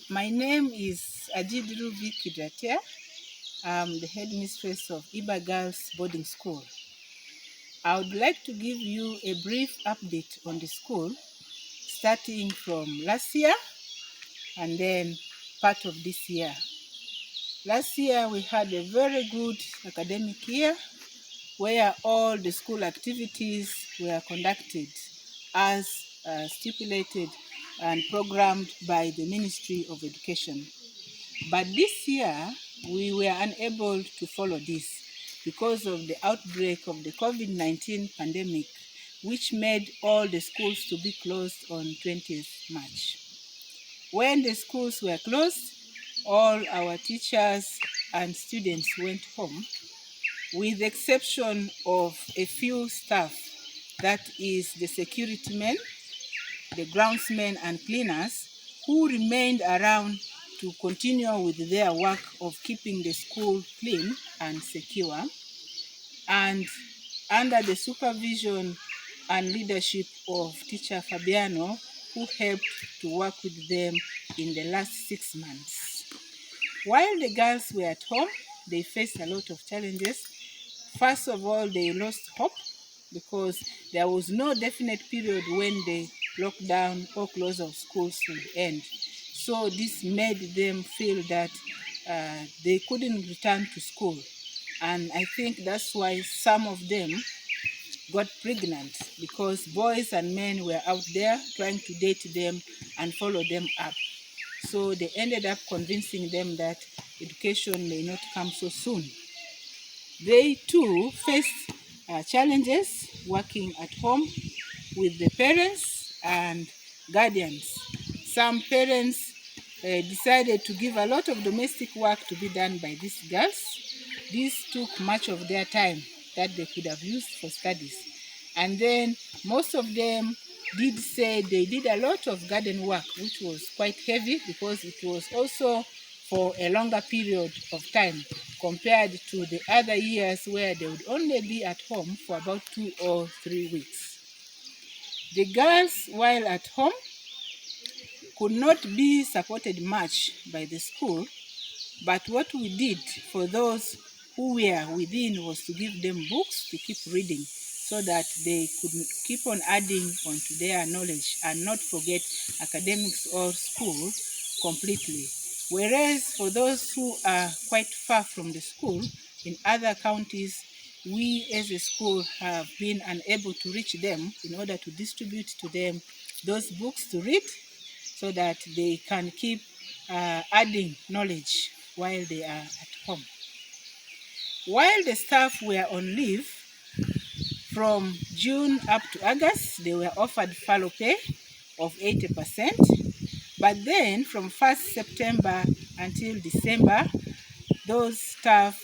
My name is Ajidiru Vicky Dratia. I'm the headmistress of Ibba Girls Boarding School. I would like to give you a brief update on the school, starting from last year and then part of this year. Last year we had a very good academic year where all the school activities were conducted as stipulated and programmed by the Ministry of Education. But this year, we were unable to follow this because of the outbreak of the COVID-19 pandemic, which made all the schools to be closed on 20th March. When the schools were closed, all our teachers and students went home, with the exception of a few staff, that is the security men, the groundsmen and cleaners, who remained around to continue with their work of keeping the school clean and secure, and under the supervision and leadership of teacher Fabiano, who helped to work with them in the last 6 months. While the girls were at home, they faced a lot of challenges. First of all, they lost hope because there was no definite period when the lockdown or close of schools would end. So this made them feel that they couldn't return to school. And I think that's why some of them got pregnant, because boys and men were out there trying to date them and follow them up. So they ended up convincing them that education may not come so soon. They too faced challenges working at home with the parents and guardians. Some parents decided to give a lot of domestic work to be done by these girls. This took much of their time that they could have used for studies. And then most of them did say they did a lot of garden work, which was quite heavy because it was also for a longer period of time compared to the other years where they would only be at home for about 2 or 3 weeks. The girls, while at home, could not be supported much by the school, but what we did for those who were within was to give them books to keep reading so that they could keep on adding onto their knowledge and not forget academics or school completely. Whereas for those who are quite far from the school, in other counties, we as a school have been unable to reach them in order to distribute to them those books to read so that they can keep adding knowledge while they are at home. While the staff were on leave from June up to August, they were offered furlough pay of 80%. But then from 1st September until December, those staff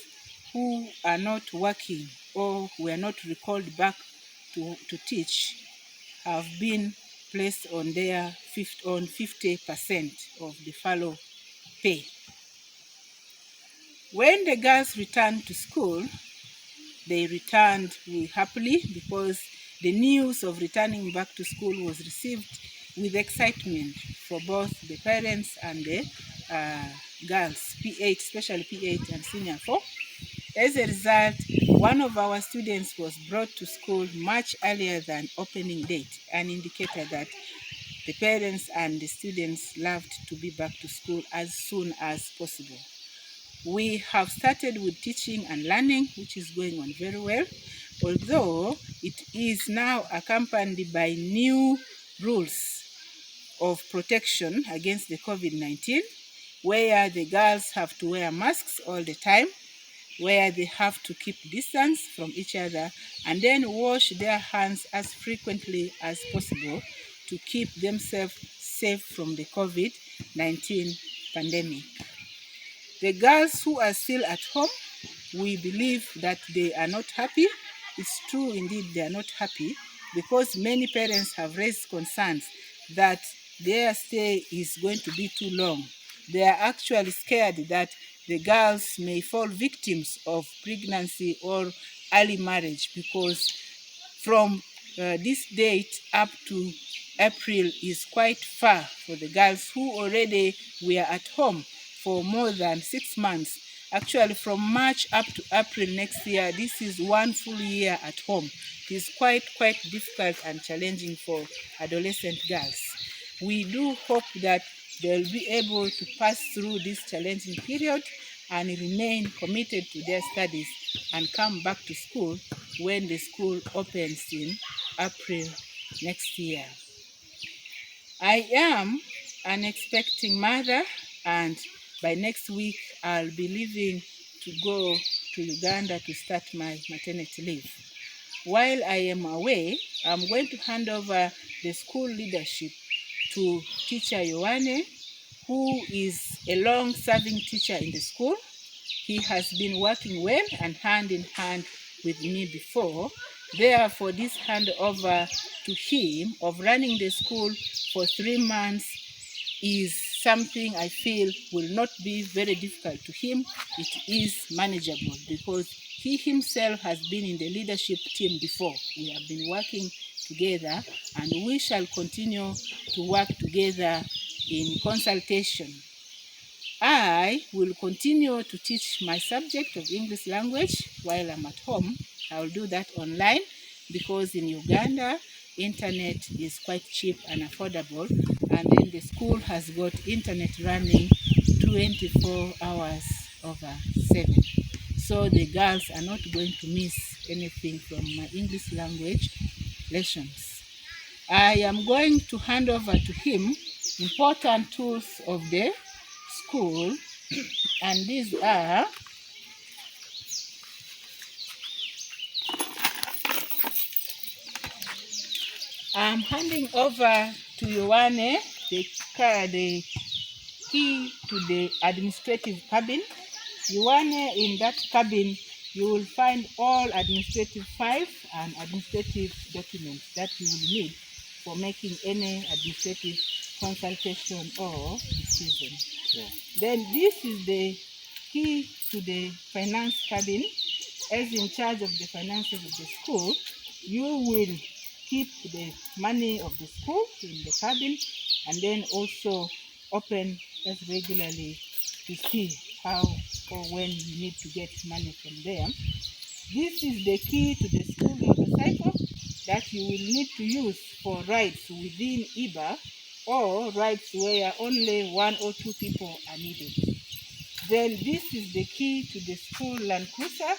who are not working or were not recalled back to teach have been placed on their 50% of the furlough pay. When the girls returned to school, they returned happily because the news of returning back to school was received with excitement for both the parents and the girls, P8, especially P8 and Senior 4. As a result, one of our students was brought to school much earlier than opening date, an indicator that the parents and the students loved to be back to school as soon as possible. We have started with teaching and learning, which is going on very well, although it is now accompanied by new rules of protection against the COVID-19, where the girls have to wear masks all the time, where they have to keep distance from each other, and then wash their hands as frequently as possible to keep themselves safe from the COVID-19 pandemic. The girls who are still at home, we believe that they are not happy. It's true indeed they are not happy because many parents have raised concerns that their stay is going to be too long. They are actually scared that the girls may fall victims of pregnancy or early marriage because from this date up to April is quite far for the girls who already were at home for more than 6 months. Actually, from March up to April next year, this is 1 full year at home. It is quite difficult and challenging for adolescent girls. We do hope that they'll be able to pass through this challenging period and remain committed to their studies and come back to school when the school opens in April next year. I am an expecting mother, and by next week I'll be leaving to go to Uganda to start my maternity leave. While I am away, I'm going to hand over the school leadership to teacher Yoane, who is a long-serving teacher in the school. He has been working well and hand in hand with me before. Therefore, this handover to him of running the school for 3 months is something I feel will not be very difficult to him. It is manageable because he himself has been in the leadership team before. We have been working together and we shall continue to work together in consultation. I will continue to teach my subject of English language while I'm at home. I will do that online because in Uganda, internet is quite cheap and affordable, and then the school has got internet running 24 hours over 7. So the girls are not going to miss anything from my English language lessons. I am going to hand over to him important tools of the school, and these are I'm handing over to Yoane the key to the administrative cabin. Yoane, in that cabin you will find all administrative files and administrative documents that you will need for making any administrative consultation or decision. Yeah. Then this is the key to the finance cabin. As in charge of the finances of the school, you will keep the money of the school in the cabin and then also open as regularly to see how or when you need to get money from there. This is the key to the school motorcycle that you will need to use for rides within Ibba or rides where only 1 or 2 people are needed. Then this is the key to the school Land Cruiser,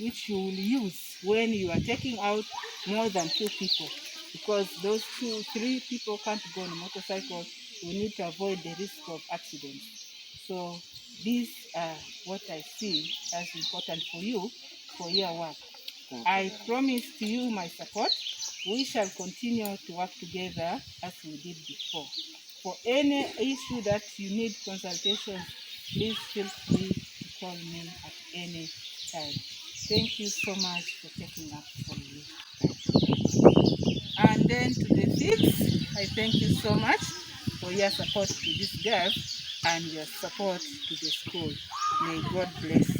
which you will use when you are taking out more than 2 people, because those 2, 3 people can't go on a motorcycle. We need to avoid the risk of accidents. So these are what I see as important for you for your work. I promise to you my support. We shall continue to work together as we did before. For any issue that you need consultation, please feel free to call me at any time. Thank you so much for taking up for me. And then to the kids, I thank you so much for your support to this girl and your support to the school. May God bless you.